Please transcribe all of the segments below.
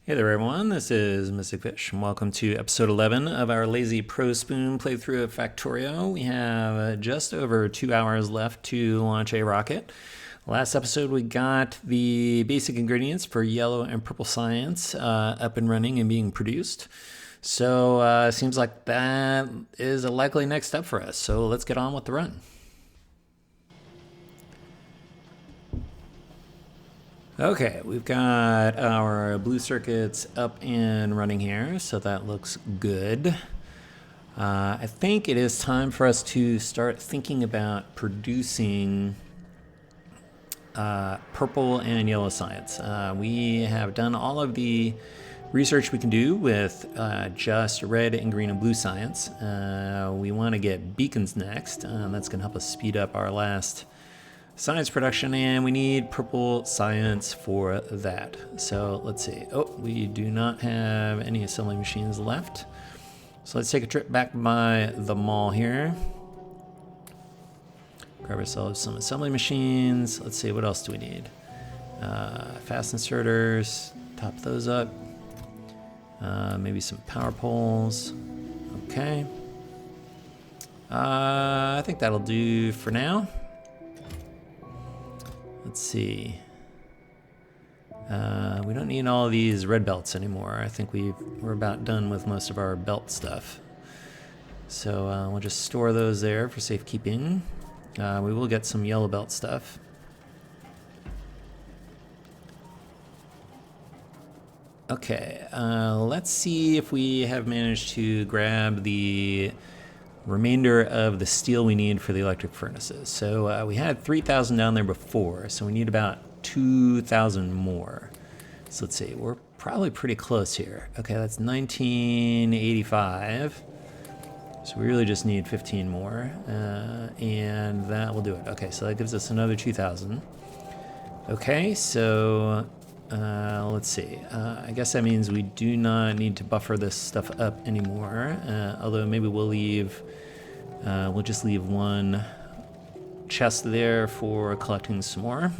Hey there everyone, this is Mystic Fish, and welcome to episode 11 of our LazyProSpoon playthrough of Factorio. We have just over 2 hours left to launch a rocket. Last episode we got the basic ingredients for yellow and purple science up and running and being produced. So seems like that is a likely next step for us, so let's get on with the run. Okay, we've got our blue circuits up and running here, so that looks good. I think it is time for us to start thinking about producing purple and yellow science. We have done all of the research we can do with just red and green and blue science. We want to get beacons next. That's going to help us speed up our last science production, and we need purple science for that. So let's see. Oh, we do not have any assembly machines left. So let's take a trip back by the mall here. Grab ourselves some assembly machines. Let's see, what else do we need? Fast inserters, top those up. Maybe some power poles. Okay. I think that'll do for now. Let's see. We don't need all of these red belts anymore. I think we're about done with most of our belt stuff. So we'll just store those there for safekeeping. We will get some yellow belt stuff. Okay, let's see if we have managed to grab the remainder of the steel we need for the electric furnaces. So we had 3,000 down there before, so we need about 2,000 more. So let's see, we're probably pretty close here. Okay, that's 1985. So we really just need 15 more, and that will do it. Okay, so that gives us another 2,000. Okay, so let's see. I guess that means we do not need to buffer this stuff up anymore, although maybe we'll just leave one chest there for collecting some more.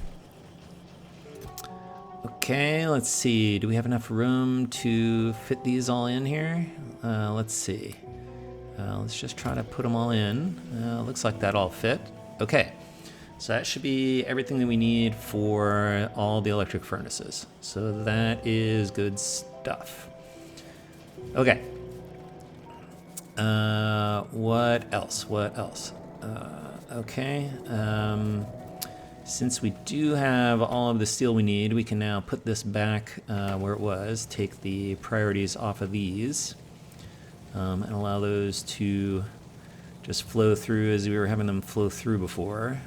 Okay, let's see. Do we have enough room to fit these all in here? Let's see. Let's just try to put them all in. Looks like that all fit. Okay, so that should be everything that we need for all the electric furnaces. So that is good stuff. Okay. What else? Okay. Since we do have all of the steel we need, we can now put this back where it was, take the priorities off of these, and allow those to just flow through as we were having them flow through before.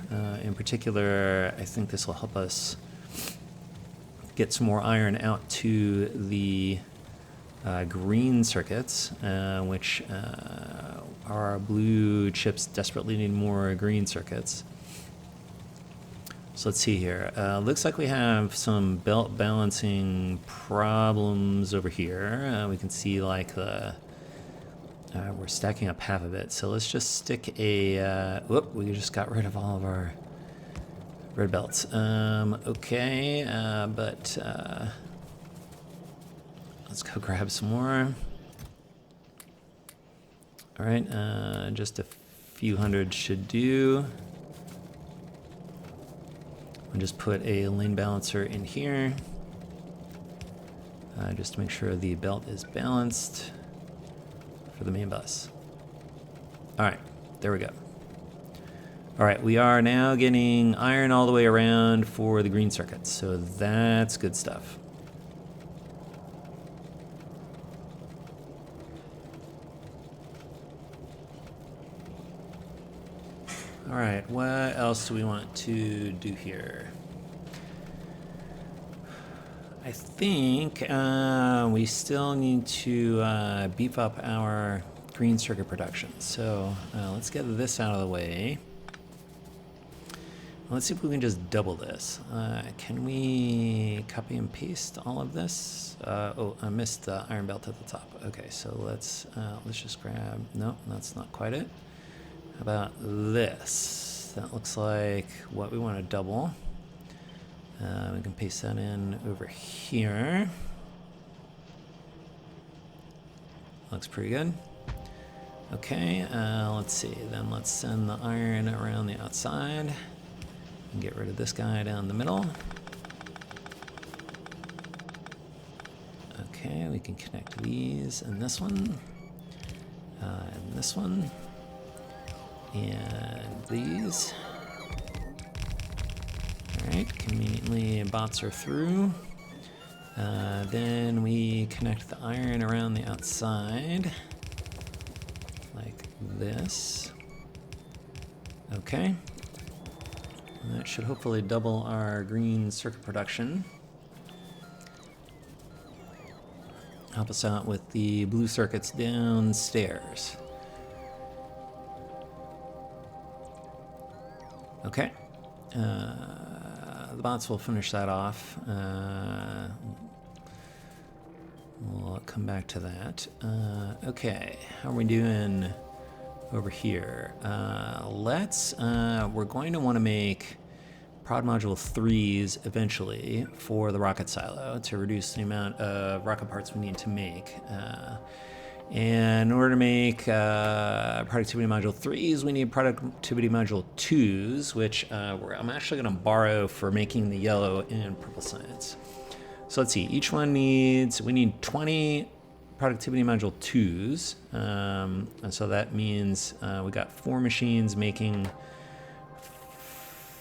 In particular, I think this will help us get some more iron out to the green circuits, which our blue chips desperately need more green circuits. So let's see here. Looks like we have some belt balancing problems over here. We can see like we're stacking up half of it. So let's just stick a, whoop, we just got rid of all of our red belts. Okay, but let's go grab some more. All right, just a few hundred should do. I'll just put a lane balancer in here, just to make sure the belt is balanced for the main bus. All right, there we go. All right, we are now getting iron all the way around for the green circuits, so that's good stuff. All right, what else do we want to do here? I think we still need to beef up our green circuit production. So let's get this out of the way. Let's see if we can just double this. Can we copy and paste all of this? Oh, I missed the iron belt at the top. Okay, so let's just grab. No, that's not quite it. How about this? That looks like what we want to double. We can paste that in over here. Looks pretty good. Okay, let's see. Then let's send the iron around the outside and get rid of this guy down the middle. Okay, we can connect these and this one, and this one, and these. All right, conveniently bots are through. Then we connect the iron around the outside, like this. Okay. And that should hopefully double our green circuit production. Help us out with the blue circuits downstairs. Okay. The bots will finish that off. We'll come back to that. Okay, how are we doing over here? We're going to want to make prod module 3s eventually for the rocket silo to reduce the amount of rocket parts we need to make. And in order to make productivity module 3s, we need productivity module 2s, which I'm actually going to borrow for making the yellow and purple science. So let's see, each one we need 20 productivity module 2s. And so that means we got 4 machines making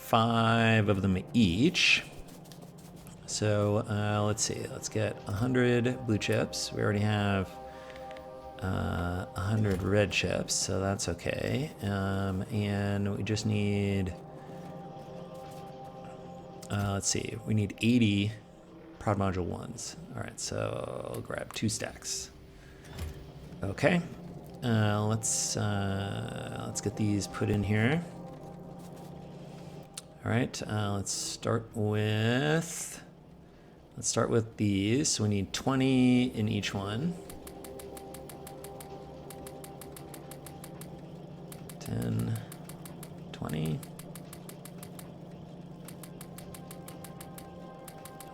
5 of them each. So let's see, let's get 100 blue chips. We already have 100 red chips, so that's okay. And we just need, let's see, we need 80 prod module 1s. All right, so I'll grab 2 stacks. Okay, let's get these put in here. All right, let's start with these. So we need 20 in each one. 10, 20,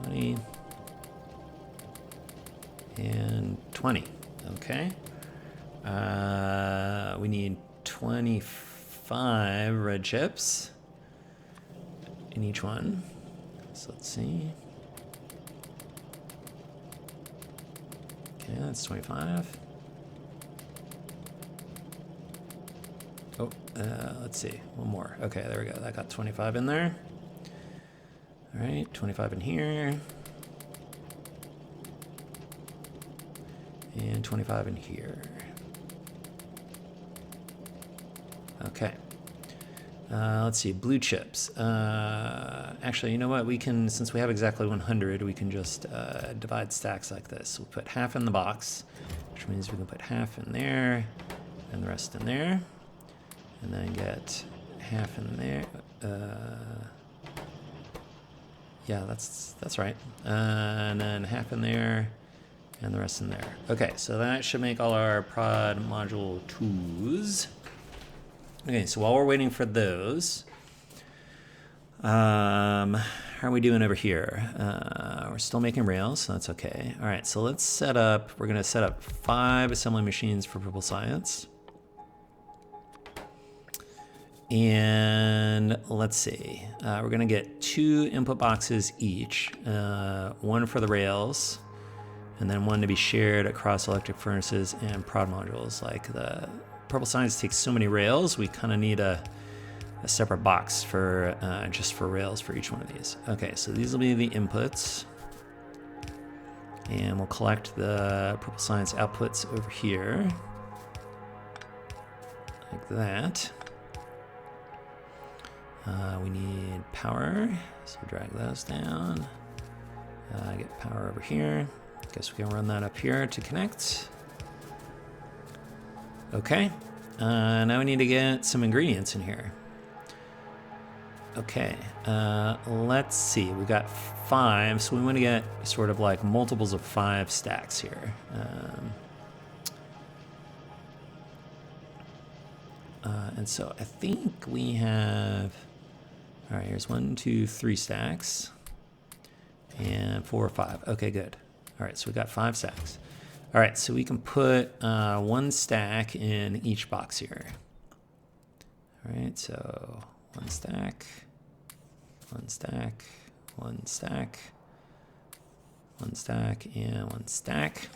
20, and 20. Okay. We need 25 red chips in each one. So let's see. Okay, that's 25. Oh, let's see, one more. Okay, there we go. That got 25 in there. All right, 25 in here. And 25 in here. Okay. Let's see, blue chips. Actually, you know what? We can, since we have exactly 100, we can just divide stacks like this. We'll put half in the box, which means we can put half in there and the rest in there. And then get half in there. Yeah, that's right. And then half in there and the rest in there. Okay, so that should make all our prod module 2s. Okay, so while we're waiting for those, how are we doing over here? We're still making rails, so that's okay. All right, so let's set up, we're gonna set up 5 assembly machines for purple science. And let's see, we're gonna get 2 input boxes each, one for the rails, and then one to be shared across electric furnaces and prod modules. Like the purple science takes so many rails, we kind of need a separate box for just for rails for each one of these. Okay, so these will be the inputs, and we'll collect the purple science outputs over here, like that. We need power, so drag those down. Get power over here. Guess we can run that up here to connect. Okay, now we need to get some ingredients in here. Okay, let's see, we got 5, so we want to get sort of like multiples of 5 stacks here. And so I think we have, all right, here's 1, 2, 3 stacks, and 4 or 5. Okay, good. All right, so we got 5 stacks. All right, so we can put one stack in each box here. All right, so one stack, one stack, one stack, one stack, and one stack.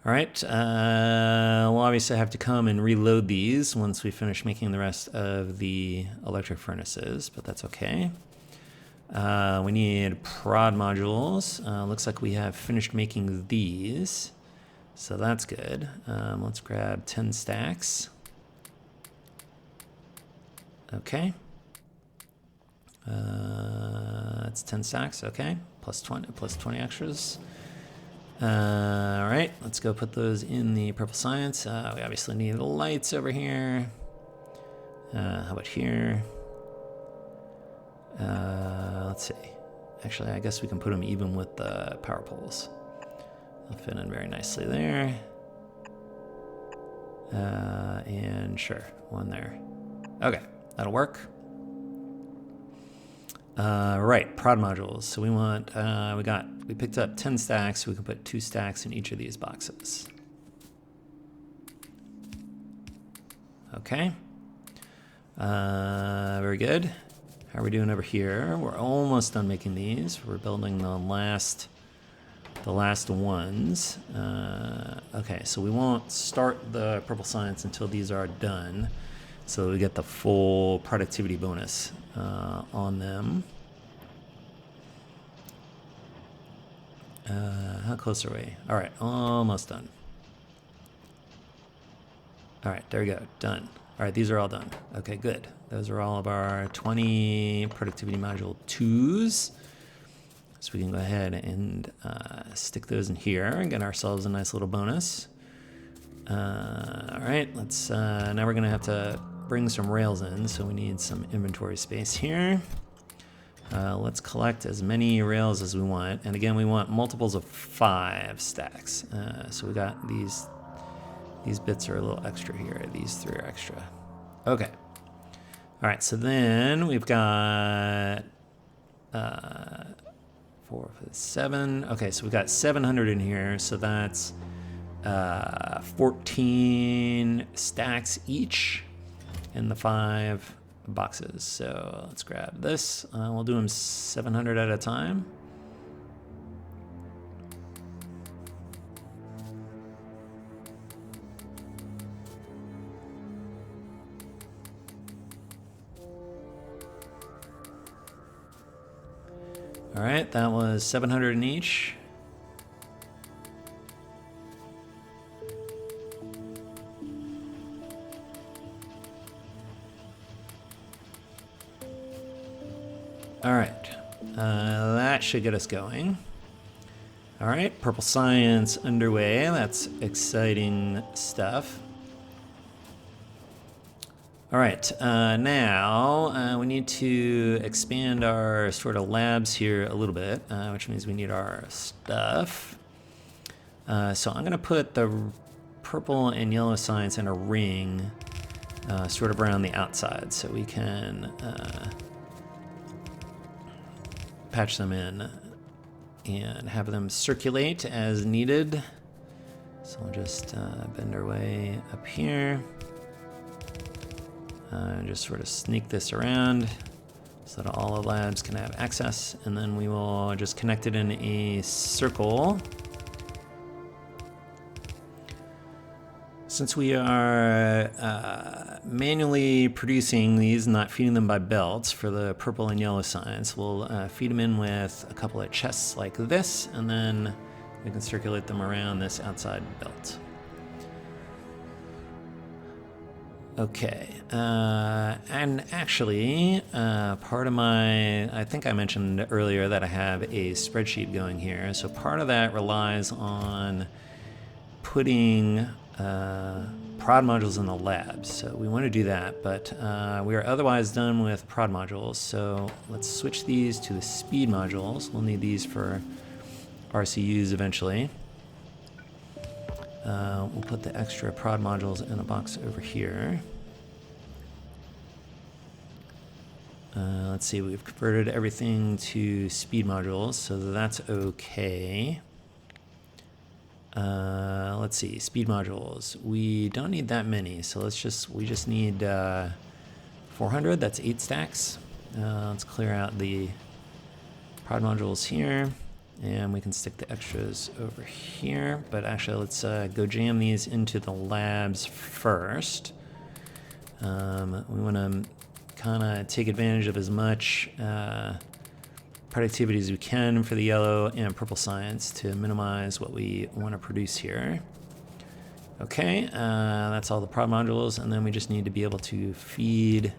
All right, we'll obviously have to come and reload these once we finish making the rest of the electric furnaces, but that's okay. We need prod modules. Looks like we have finished making these, so that's good. Let's grab 10 stacks. Okay. That's 10 stacks, okay. Plus 20 extras. All right, let's go put those in the purple science. We obviously need the lights over here. How about here? Let's see. Actually, I guess we can put them even with the power poles. They'll fit in very nicely there. And sure, one there. Okay, that'll work. Right, prod modules. So we want, we picked up 10 stacks, so we can put 2 stacks in each of these boxes. Okay. Very good. How are we doing over here? We're almost done making these. We're building the last ones. Okay, so we won't start the purple science until these are done, so we get the full productivity bonus on them. How close are we? All right, almost done. All right, there we go, done. All right, these are all done. Okay, good. Those are all of our 20 productivity module 2s. So we can go ahead and stick those in here and get ourselves a nice little bonus. All right, let's, now we're gonna have to bring some rails in, so we need some inventory space here. Let's collect as many rails as we want. And again, we want multiples of 5 stacks. So we got these bits are a little extra here. These 3 are extra. Okay. All right, so then we've got 4, 5, 7. Okay, so we've got 700 in here. So that's 14 stacks each in the 5 boxes. So let's grab this. We'll do them 700 at a time. All right, that was 700 in each. All right, that should get us going. All right, purple science underway. That's exciting stuff. All right, now we need to expand our sort of labs here a little bit, which means we need our stuff. So I'm gonna put the purple and yellow science in a ring sort of around the outside so we can patch them in and have them circulate as needed. So we'll just bend our way up here. And just sort of sneak this around so that all the labs can have access, and then we will just connect it in a circle. Since we are manually producing these, not feeding them by belts for the purple and yellow science, we'll feed them in with a couple of chests like this, and then we can circulate them around this outside belt. Okay, and actually, part of I think I mentioned earlier that I have a spreadsheet going here, so part of that relies on putting prod modules in the labs, so we want to do that, but we are otherwise done with prod modules, so let's switch these to the speed modules. We'll need these for RCUs eventually. We'll put the extra prod modules in a box over here. Let's see, we've converted everything to speed modules, so that's okay. Let's see, speed modules. We don't need that many, so we just need 400, that's 8 stacks. Let's clear out the prod modules here, and we can stick the extras over here. But actually, let's go jam these into the labs first. We want to kind of take advantage of as much productivity as we can for the yellow and purple science to minimize what we want to produce here. Okay, that's all the prod modules, and then we just need to be able to feed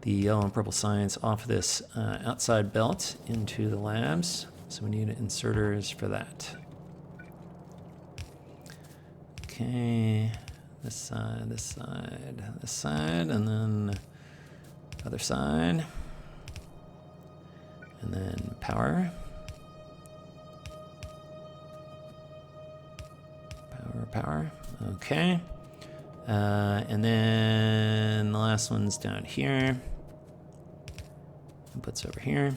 the yellow and purple science off this outside belt into the labs. So we need inserters for that. Okay, this side, this side, this side, and then other side. And then power. Power. Okay. And then the last one's down here. Inputs over here.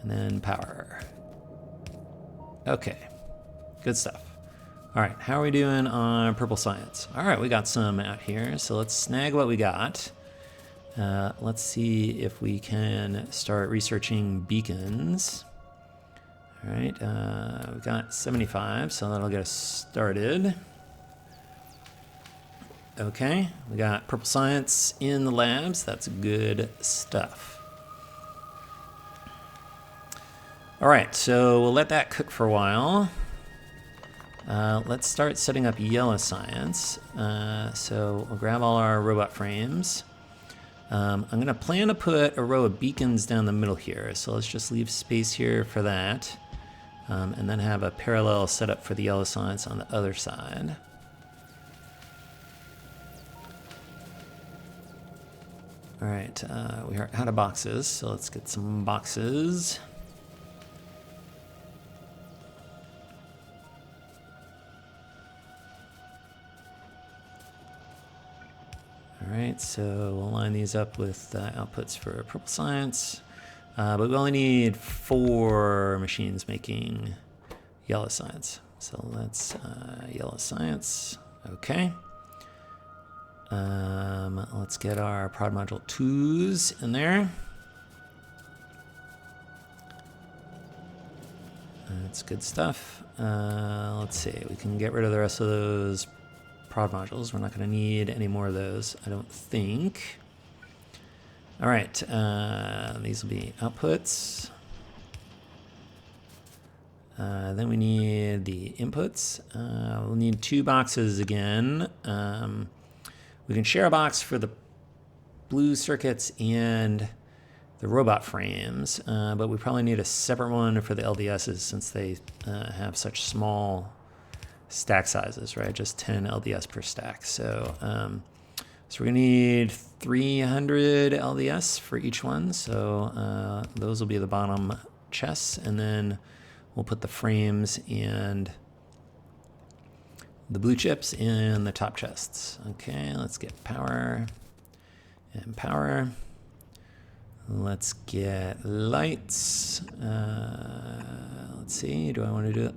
And then power. Okay. Good stuff. All right, how are we doing on purple science? All right, we got some out here, so let's snag what we got. Let's see if we can start researching beacons. All right, we've got 75, so that'll get us started. Okay, we got purple science in the labs. That's good stuff. All right, so we'll let that cook for a while. Let's start setting up yellow science. So we'll grab all our robot frames. I'm going to plan to put a row of beacons down the middle here. So let's just leave space here for that. And then have a parallel setup for the yellow science on the other side. All right, we are out of boxes, so let's get some boxes. All right, so we'll line these up with outputs for purple science, but we only need 4 machines making yellow science. So let's yellow science, okay. Let's get our prod module 2s in there. That's good stuff. Let's see, we can get rid of the rest of those prod modules. We're not going to need any more of those, I don't think. All right, these will be outputs. Then we need the inputs. We'll need 2 boxes again. We can share a box for the blue circuits and the robot frames, but we probably need a separate one for the LDSs since they have such small stack sizes, right? Just 10 LDS per stack. So, so we're gonna need 300 LDS for each one. So those will be the bottom chests, and then we'll put the frames and the blue chips in the top chests. Okay, let's get power and power. Let's get lights. Let's see, do I want to do it?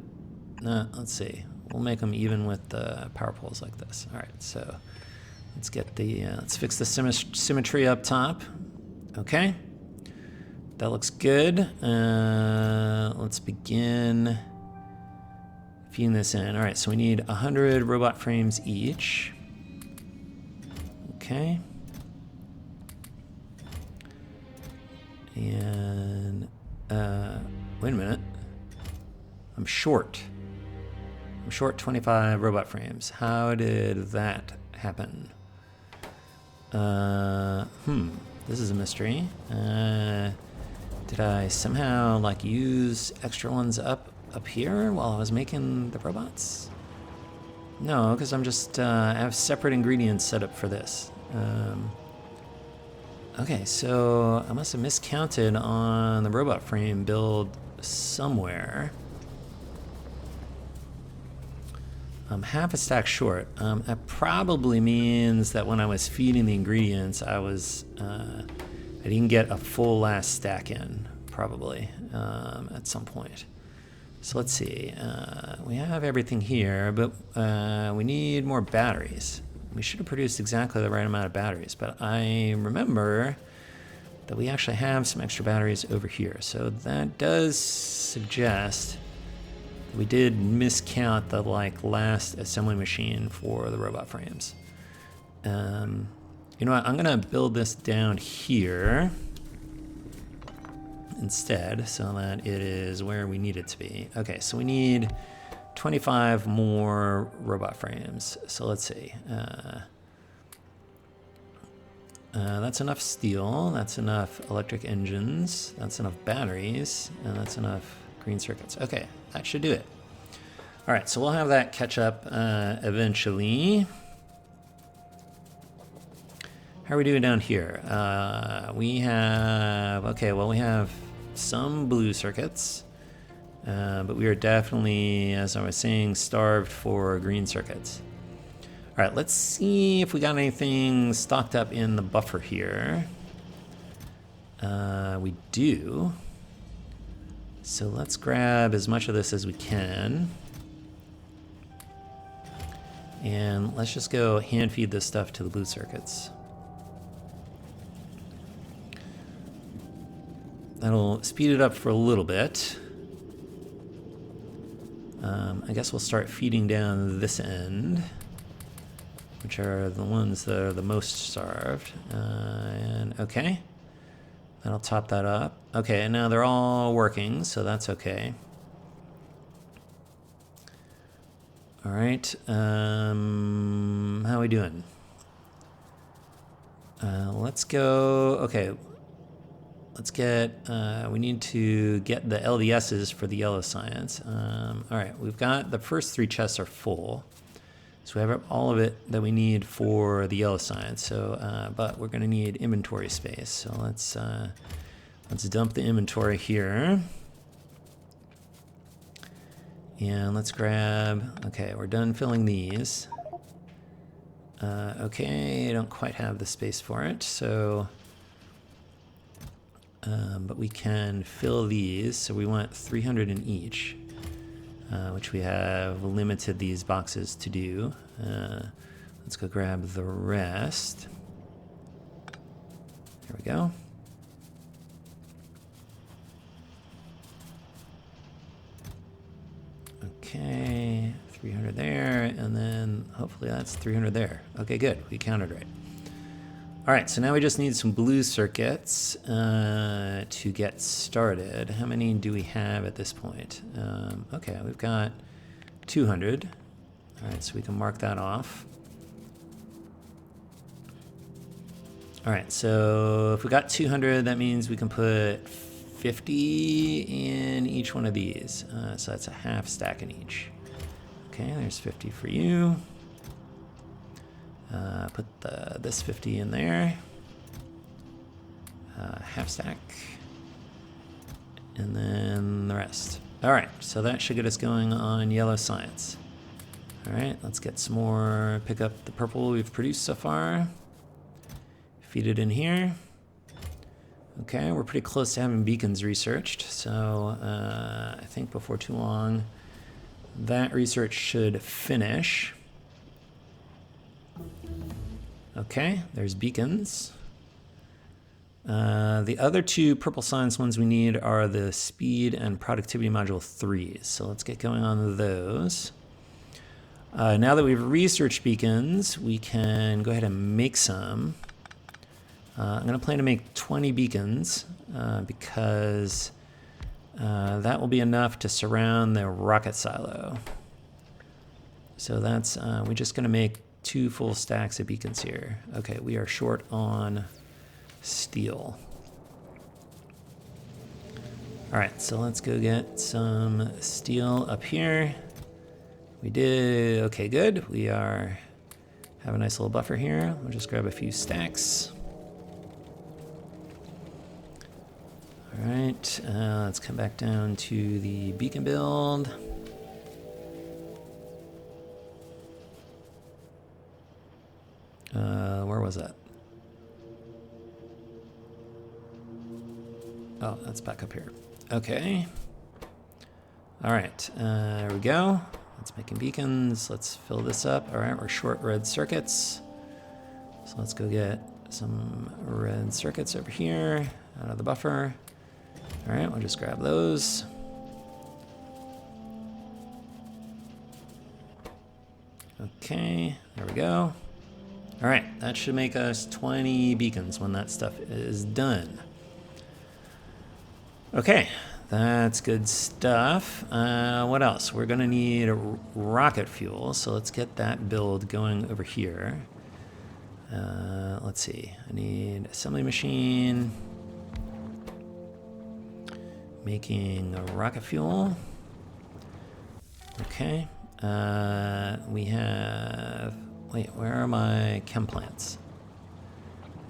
No, let's see. We'll make them even with the power poles like this. All right, so let's get the, let's fix the symmetry up top. Okay, that looks good. Let's begin feeding this in. All right, so we need 100 robot frames each. Okay. And, wait a minute. I'm short 25 robot frames. How did that happen? This is a mystery. Did I somehow like use extra ones up here while I was making the robots? No, because I'm just, I have separate ingredients set up for this. Okay, so I must have miscounted on the robot frame build somewhere. I'm half a stack short. That probably means that when I was feeding the ingredients, I didn't get a full last stack in, probably, at some point. So let's see. We have everything here, but we need more batteries. We should have produced exactly the right amount of batteries, but I remember that we actually have some extra batteries over here. So that does suggest we did miscount the last assembly machine for the robot frames. You know what? I'm gonna build this down here instead, so that it is where we need it to be. Okay, so we need 25 more robot frames. So let's see. That's enough steel. That's enough electric engines. That's enough batteries, and that's enough green circuits. Okay, that should do it. All right, so we'll have that catch up eventually. How are we doing down here? We have some blue circuits, but we are definitely, as I was saying, starved for green circuits. All right, let's see if we got anything stocked up in the buffer here. We do. So let's grab as much of this as we can. And let's just go hand feed this stuff to the blue circuits. That'll speed it up for a little bit. I guess we'll start feeding down this end, which are the ones that are the most starved. And okay, that'll top that up. Okay, and now they're all working, so that's okay. All right, how are we doing? Let's go, okay. Let's get, we need to get the LDSs for the yellow science. All right, we've got, the first 3 chests are full. So we have all of it that we need for the yellow science. So, but we're gonna need inventory space. So let's dump the inventory here. And let's grab, okay, we're done filling these. Okay, I don't quite have the space for it, so, but we can fill these. So we want 300 in each, which we have limited these boxes to do. Let's go grab the rest. There we go. Okay, 300 there, and then hopefully that's 300 there. Okay, good, we counted right. All right, so now we just need some blue circuits to get started. How many do we have at this point? Okay, we've got 200. All right, so we can mark that off. All right, so if we got 200, that means we can put 50 in each one of these. So that's a half stack in each. Okay, there's 50 for you. Put this 50 in there. Half stack. And then the rest. All right, so that should get us going on yellow science. All right, let's get some more, pick up the purple we've produced so far. Feed it in here. Okay, we're pretty close to having beacons researched, so I think before too long that research should finish. Okay, there's beacons. The other 2 purple science ones we need are the speed and productivity module 3s, so let's get going on those. Now that we've researched beacons, we can go ahead and make some. I'm going to plan to make 20 beacons because that will be enough to surround the rocket silo. So that's, we're just going to make 2 full stacks of beacons here. Okay, we are short on steel. All right, so let's go get some steel up here. We did, okay, good. We have a nice little buffer here. We'll just grab a few stacks. All right, let's come back down to the beacon build. Where was that? Oh, that's back up here. Okay. All right, there we go. It's making beacons. Let's fill this up. All right, we're short red circuits. So let's go get some red circuits over here out of the buffer. All right, we'll just grab those. Okay, there we go. All right, that should make us 20 beacons when that stuff is done. Okay, that's good stuff. What else? We're gonna need rocket fuel, so let's get that build going over here. Let's see, I need assembly machine, making rocket fuel. Okay, we have, wait, where are my chem plants?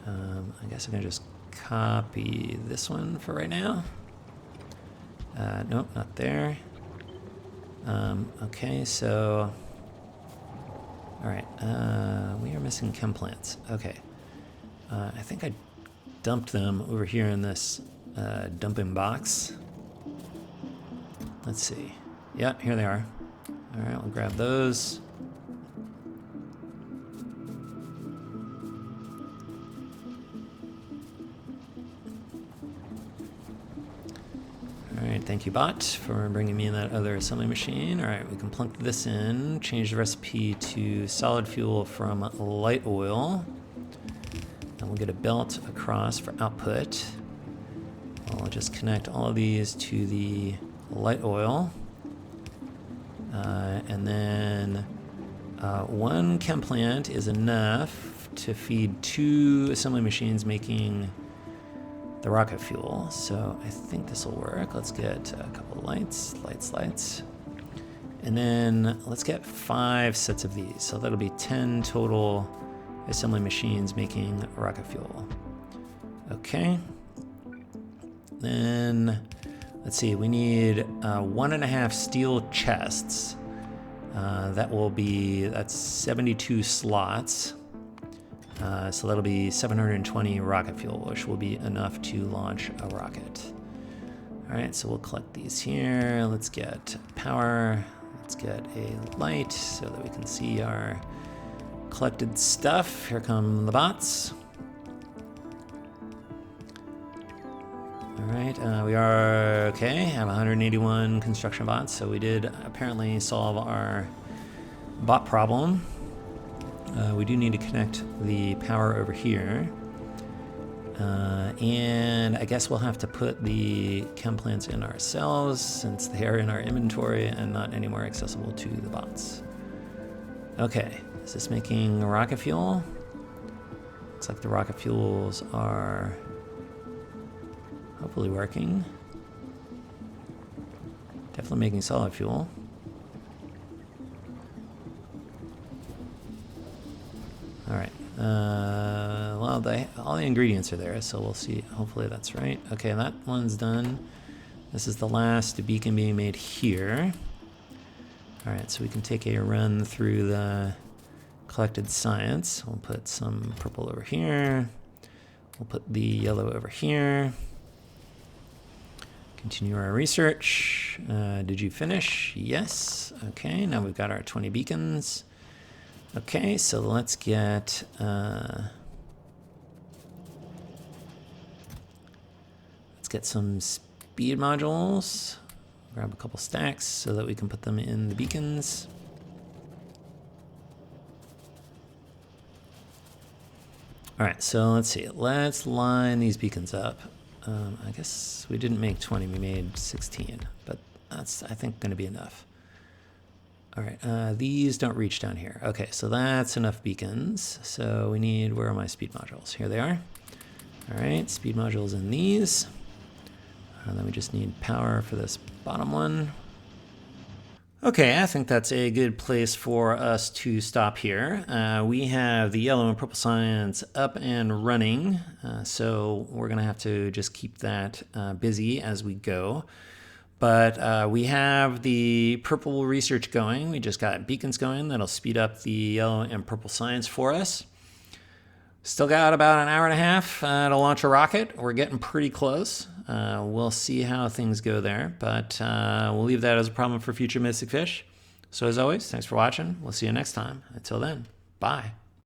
I guess I can just copy this one for right now. Nope, not there. Okay, so, all right, we are missing chem plants. Okay, I think I dumped them over here in this dumping box. Let's see. Yep, here they are. All right, we'll grab those. All right, thank you, bot, for bringing me in that other assembly machine. All right, we can plunk this in, change the recipe to solid fuel from light oil. And we'll get a belt across for output. I'll just connect all of these to the light oil. And then one chem plant is enough to feed 2 assembly machines making the rocket fuel. So I think this will work. Let's get a couple of lights. And then let's get 5 sets of these. So that'll be 10 total assembly machines making rocket fuel. Okay. Then let's see, we need 1.5 steel chests. That's 72 slots. So that'll be 720 rocket fuel, which will be enough to launch a rocket. All right, so we'll collect these here. Let's get power. Let's get a light so that we can see our collected stuff. Here come the bots. All right, we are okay. Have 181 construction bots, so we did apparently solve our bot problem. We do need to connect the power over here. And I guess we'll have to put the chem plants in ourselves since they are in our inventory and not anymore accessible to the bots. Okay, is this making rocket fuel? Looks like the rocket fuels are hopefully working. Definitely making solid fuel. All right. Well, all the ingredients are there, so we'll see. Hopefully that's right. Okay, that one's done. This is the last beacon being made here. All right, so we can take a run through the collected science. We'll put some purple over here. We'll put the yellow over here. Continue our research. Did you finish? Yes. Okay, now we've got our 20 beacons. Okay, so let's get some speed modules. Grab a couple stacks so that we can put them in the beacons. All right, so let's see. Let's line these beacons up. I guess we didn't make 20, we made 16, but that's, I think, going to be enough. All right, these don't reach down here. Okay, so that's enough beacons. So we need, where are my speed modules? Here they are. All right, speed modules in these. And then we just need power for this bottom one. Okay, I think that's a good place for us to stop here. We have the yellow and purple science up and running, so we're gonna have to just keep that busy as we go. But we have the purple research going. We just got beacons going that'll speed up the yellow and purple science for us. Still got about an hour and a half to launch a rocket. We're getting pretty close. We'll see how things go there, but we'll leave that as a problem for future Mystic Fish. So as always, thanks for watching. We'll see you next time. Until then, bye.